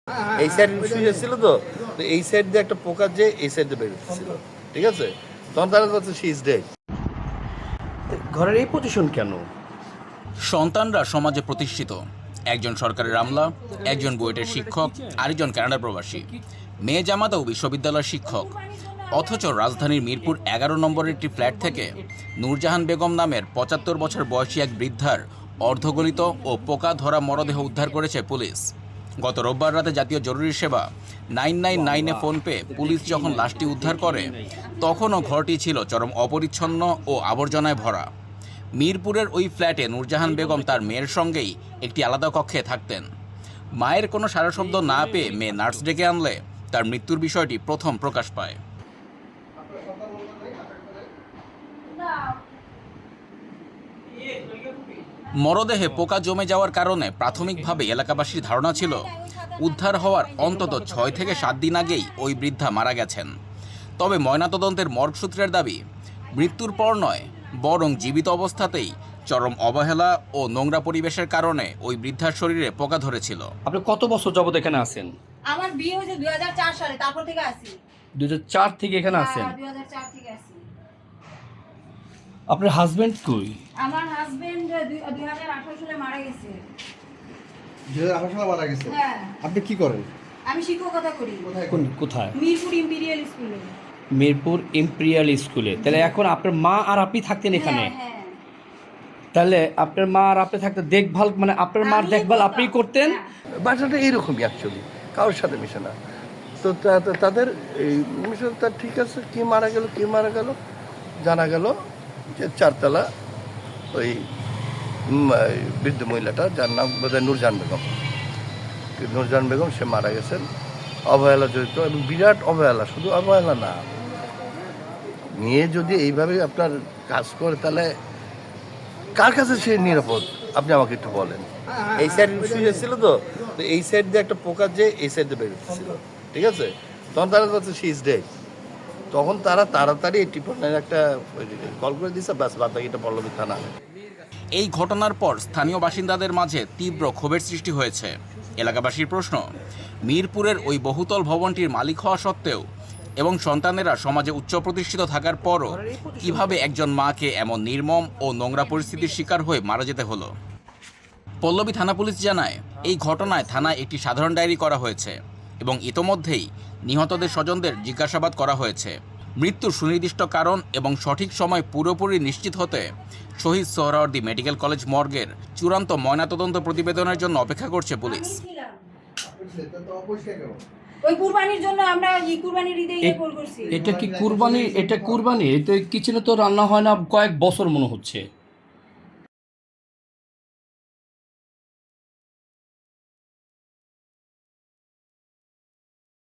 এই সাইড শুয়েছিল তো এই সাইড দিয়ে একটা পোকা যে এই সাইড দিয়ে বেরোচ্ছিল, ঠিক আছে? তখন তারা বলছে শি ইজ ডেড। ঘরের এই পজিশন কেন? সন্তানরা সমাজে প্রতিষ্ঠিত, একজন সরকারের আমলা, একজন বুয়েটের শিক্ষক, আরেকজন কানাডা প্রবাসী, মেয়ে জামাতাও বিশ্ববিদ্যালয়ের শিক্ষক। অথচ রাজধানীর মিরপুর 11 নম্বরের একটি ফ্ল্যাট থেকে নূরজাহান বেগম নামের 75 বছর বয়সী এক বৃদ্ধার অর্ধগলিত ও পোকা ধরা মরদেহ উদ্ধার করেছে পুলিশ। গত রোববার রাতে জাতীয় জরুরি সেবা 999-এ ফোন পেয়ে পুলিশ যখন লাশটি উদ্ধার করে তখনও ঘরটি ছিল চরম অপরিচ্ছন্ন ও আবর্জনায় ভরা। মিরপুরের ওই ফ্ল্যাটে নূরজাহান বেগম তার মেয়ের সঙ্গেই একটি আলাদা কক্ষে থাকতেন। মায়ের কোনো সাড়া শব্দ না পেয়ে মেয়ে নার্স ডেকে আনলে তার মৃত্যুর বিষয়টি প্রথম প্রকাশ পায়। মরদেহে পোকা জমে যাওয়ার কারণে প্রাথমিকভাবে এলাকাবাসীর ধারণা ছিল উদ্ধার হওয়ার অন্তত 6 থেকে 7 দিন আগেই ওই বৃদ্ধা মারা গেছেন। তবে ময়নাতদন্তের মর্গ সূত্রের দাবি, মৃত্যুর পর নয় বরং জীবিত অবস্থাতেই চরম অবহেলা ও নোংরা পরিবেশের কারণে ওই বৃদ্ধার শরীরে পোকা ধরেছিল। আপনি কত বছর যাবত এখানে আছেন? আমার বিয়ে হয়েছে 2004 সালে, তারপর থেকে আসি। 2004 থেকে এখানে আছেন? 2004 থেকে আসি। আপনার হাজবেন্ড কই? আমার হাজবেন্ড 2018 সালে মারা গেছে। 2018 সালে মারা গেছে? হ্যাঁ। আপনি কি করেন? আমি শিক্ষকতা করি। কোথায়? মিরপুর ইম্পেরিয়াল স্কুলে। মিরপুর ইম্পেরিয়াল স্কুলে। তাহলে এখন আপনার মা আর আপনি থাকতেন এখানে? হ্যাঁ। তাহলে আপনার মা আর আপনি থাকতে দেখভাল, মানে আপনার মার দেখভাল আপনিই করতেন? বাসাটা এইরকমই অ্যাকচুয়ালি, কারোর সাথে মিশে না। তো তাদের এই মিশন তার ঠিক আছে। কি মারা গেল জানা গেল যে 4তলা ওই বৃদ্ধ মহিলাটা, যার নাম বোধহয় নূরজাহান বেগম, সে মারা গেছেন অবহেলা জড়িত, এবং বিরাট অবহেলা। শুধু অবহেলা না, মেয়ে যদি এইভাবে আপনার কাজ করে তাহলে কার কাছে সে নিরাপদ? আপনি আমাকে একটু বলেন। এই সাইড শুয়েছিল তো এই সাইড দিয়ে একটা পোকা যে এই সাইড দিয়ে বেরোচ্ছিল, ঠিক আছে? তখন তারা বলছে শি ইজ ডেড। তখন তারা তাড়াতাড়ি 899 একটা কল করে দিচ্ছে, ব্যাস বাদবাকিটা পল্লবী থানা। এই ঘটনার পর স্থানীয় বাসিন্দাদের মাঝে তীব্র ক্ষোভের সৃষ্টি হয়েছে। এলাকাবাসীর প্রশ্ন, মিরপুরের ওই বহুতল ভবনটির মালিক হওয়া সত্ত্বেও এবং সন্তানেরা সমাজে উচ্চ প্রতিষ্ঠিত থাকার পরও কিভাবে একজন মাকে এমন নির্মম ও নোংরা পরিস্থিতির শিকার হয়ে মারা যেতে হলো। পল্লবী থানা পুলিশ জানায়, এই ঘটনায় থানায় একটি সাধারণ ডায়েরি করা হয়েছে এবং ইতোমধ্যেই নিহতদের স্বজনদের জিজ্ঞাসাবাদ করা হয়েছে। মৃত্যুর সুনির্দিষ্ট কারণ এবং সঠিক সময় পুরোপুরি নিশ্চিত হতে শহীদ সোহরাওয়ার্দী মেডিকেল কলেজ মর্গের চূড়ান্ত ময়নাতদন্ত প্রতিবেদনের জন্য অপেক্ষা করছে পুলিশ। ওই কুরবানির জন্য আমরা কুরবানির ঈদে কল করছি। এটা কি কুরবানি? এটা কুরবানি? এটা কিচেনে তো রান্না হয় না কয়েক বছর মনে হচ্ছে।